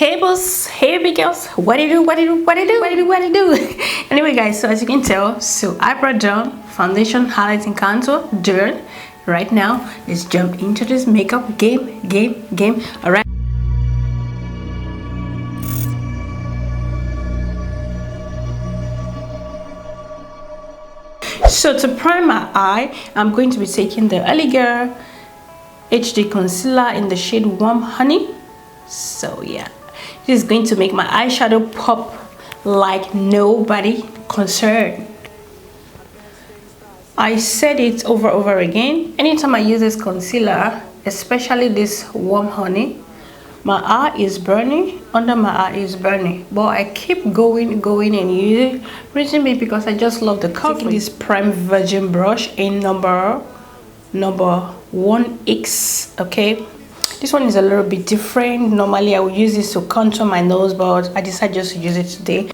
Hey boss, hey big girls, what do you do, what do you do, what do you do, what do you do, what do you do? Anyway guys, so as you can tell, so eyebrow done, foundation, highlights and contour done. Right now, let's jump into this makeup game. Alright. So to prime my eye, I'm going to be taking the Elegant HD concealer in the shade Warm Honey. So yeah, this is going to make my eyeshadow pop like nobody concerned. I said it over again, anytime I use this concealer, especially this Warm Honey, my eye is burning, under my eye is burning, but I keep going and using. Reason being because I just love the coverage. Taking this prime virgin brush in number 1X. okay, this one is a little bit different. Normally I would use this to contour my nose, but I decided just to use it today.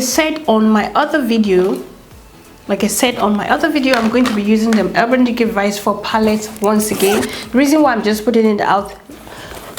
Said on my other video, I'm going to be using the Urban Decay Vice for palette once again. The reason why I'm just putting it out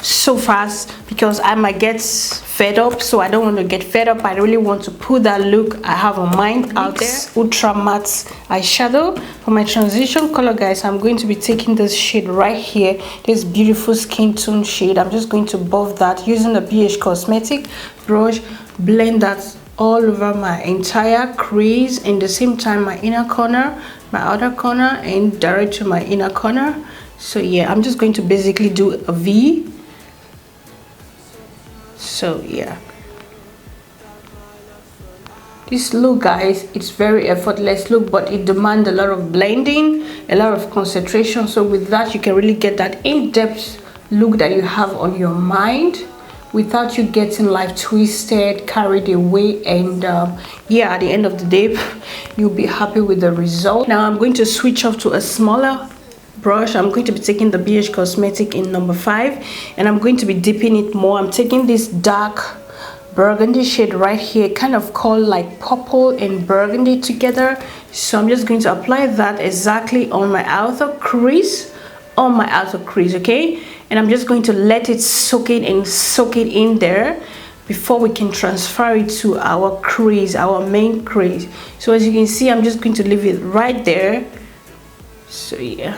so fast because I might get fed up, so I don't want to get fed up. I really want to put that look I have on mind out there. Ultra matte eyeshadow for my transition color, guys. I'm going to be taking this shade right here, this beautiful skin tone shade. I'm just going to buff that using the BH Cosmetic brush, blend that all over my entire crease, and the same time my inner corner, my outer corner, and direct to my inner corner. So yeah, I'm just going to basically do a V. So yeah, this look, guys, it's very effortless look, but it demands a lot of blending, a lot of concentration. So with that, you can really get that in-depth look that you have on your mind without you getting life twisted, carried away, and yeah, at the end of the day you'll be happy with the result. Now I'm going to switch off to a smaller brush. I'm going to be taking the BH Cosmetic in number 5, and I'm going to be dipping it more. I'm taking this dark burgundy shade right here, kind of called like purple and burgundy together. So I'm just going to apply that exactly on my outer crease, okay, and I'm just going to let it soak it in there before we can transfer it to our crease, our main crease. So as you can see, I'm just going to leave it right there. So yeah,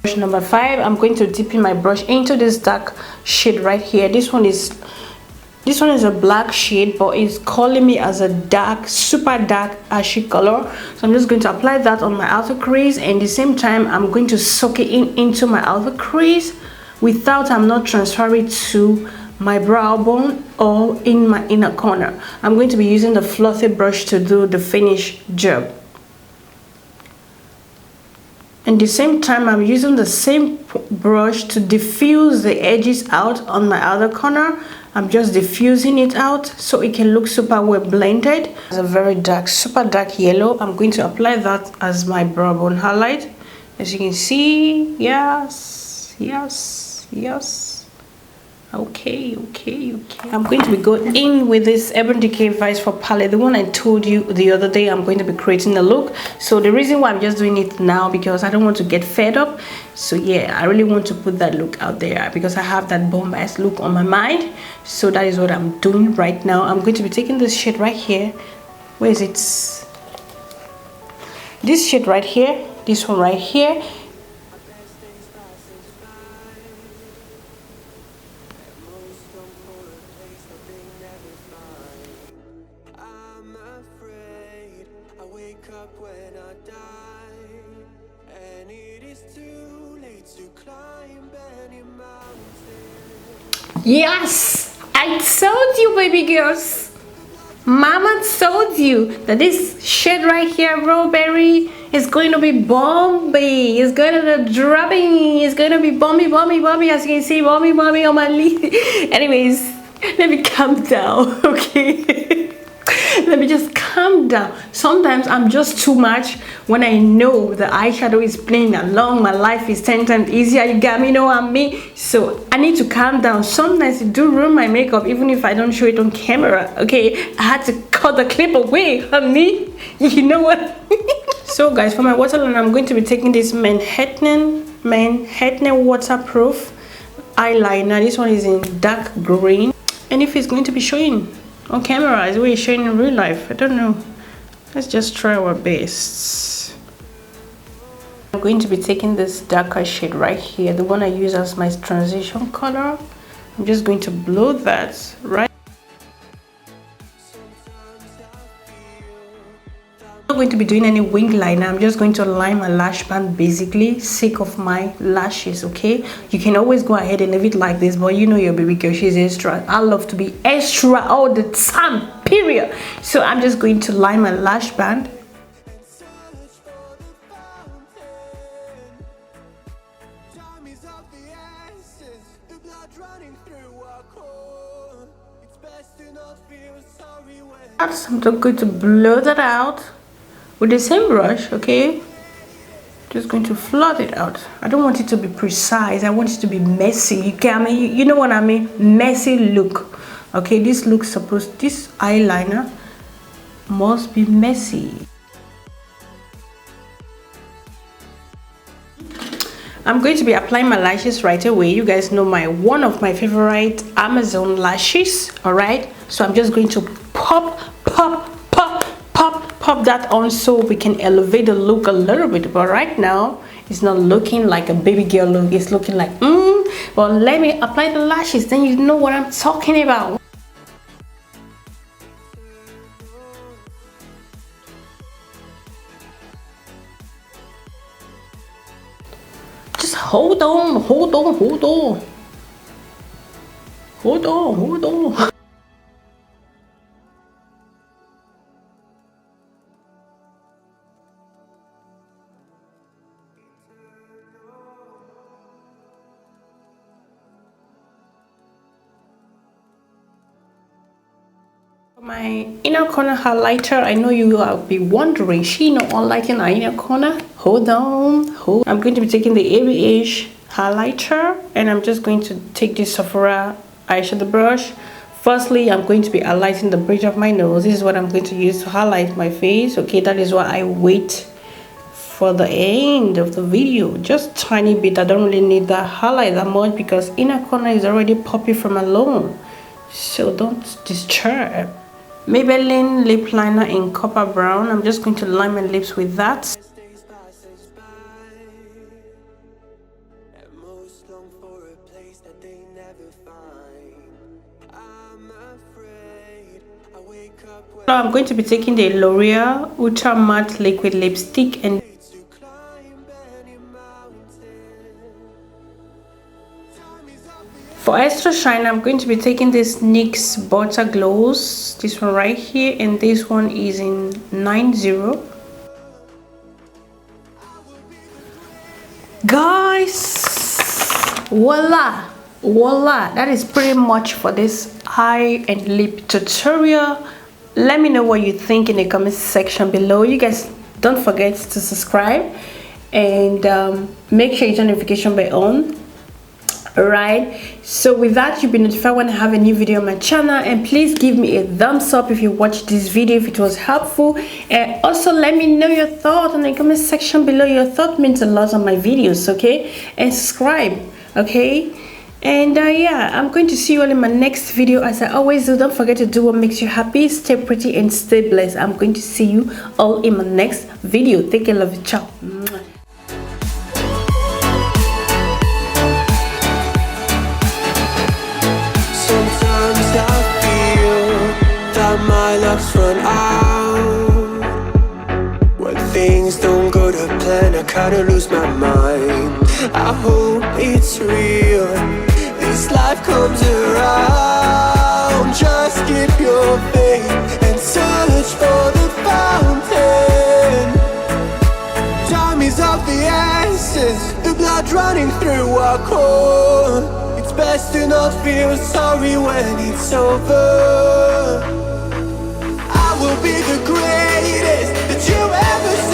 brush number 5, I'm going to dip in my brush into this dark shade right here. This one is a black shade, but it's calling me as a dark, super dark ashy color. So I'm just going to apply that on my outer crease, and at the same time I'm going to soak it into my outer crease without I'm not transferring to my brow bone or in my inner corner. I'm going to be using the fluffy brush to do the finish job. And at the same time, I'm using the same brush to diffuse the edges out on my outer corner. I'm just diffusing it out so it can look super well blended. It's a very dark, super dark yellow. I'm going to apply that as my brow bone highlight. As you can see, yes. Okay. I'm going to be going in with this Urban Decay Vice for palette, the one I told you the other day. I'm going to be creating a look. So the reason why I'm just doing it now, because I don't want to get fed up. So yeah, I really want to put that look out there because I have that bombast look on my mind. So that is what I'm doing right now. I'm going to be taking this shade right here. Where is it? This shade right here, this one right here. Yes, I told you, baby girls. Mama told you that this shade right here, Strawberry, is going to be bomby. It's going to be dropping. It's going to be bomby. As you can see, bomby on my lid. Anyways, let me calm down, okay? Let me just calm down. Sometimes I'm just too much when I know the eyeshadow is playing along. My life is 10 times easier. You got me, know what I mean? So I need to calm down. Sometimes it do ruin my makeup even if I don't show it on camera. Okay, I had to cut the clip away, honey. You know what? So guys, for my waterline, I'm going to be taking this Manhattan waterproof eyeliner. This one is in dark green, and if it's going to be showing on camera as well as showing in real life, I don't know. Let's just try our best. I'm going to be taking this darker shade right here, the one I use as my transition color. I'm just going to blow that right. I'm not going to be doing any wing liner. I'm just going to line my lash band basically, sake of my lashes. Okay, you can always go ahead and leave it like this, but you know your baby girl, she's extra. I love to be extra all the time, period. So I'm just going to line my lash band. I'm just going to blow that out with the same brush. Okay, just going to fluff it out. I don't want it to be precise. I want it to be messy. You get me? You know what I mean? Messy look. Okay, this eyeliner must be messy. I'm going to be applying my lashes right away. You guys know one of my favorite Amazon lashes. All right, so I'm just going to pop that on so we can elevate the look a little bit. But right now it's not looking like a baby girl look. It's looking like but let me apply the lashes, then you know what I'm talking about. Just hold on. My inner corner highlighter, I know you will be wondering, she not highlighting our inner corner. Hold on. I'm going to be taking the ABH highlighter, and I'm just going to take this Sephora eyeshadow brush. Firstly, I'm going to be highlighting the bridge of my nose. This is what I'm going to use to highlight my face. Okay, that is why I wait for the end of the video, just tiny bit. I don't really need that highlight that much because inner corner is already poppy from alone, so don't disturb. Maybelline Lipliner in copper brown. I'm just going to line my lips with that. So I'm going to be taking the Loreal Ultra Matte Liquid Lipstick, and for extra shine, I'm going to be taking this NYX Butter Gloss, this one right here, and this one is in 90. Guys, voila, that is pretty much for this eye and lip tutorial. Let me know what you think in the comment section below. You guys don't forget to subscribe and make sure you turn notification bell on. Alright, so with that, you'll be notified when I have a new video on my channel, and please give me a thumbs up if you watched this video, if it was helpful, and also let me know your thoughts in the comment section below. Your thought means a lot on my videos, okay? And subscribe, okay? And yeah, I'm going to see you all in my next video. As I always do, don't forget to do what makes you happy. Stay pretty and stay blessed. I'm going to see you all in my next video. Take care, love you, ciao. My luck's run out. When things don't go to plan, I kinda lose my mind. I hope it's real, this life comes around. Just keep your faith and search for the fountain. Time is of the essence, the blood running through our core. It's best to not feel sorry when it's over. be the greatest that you ever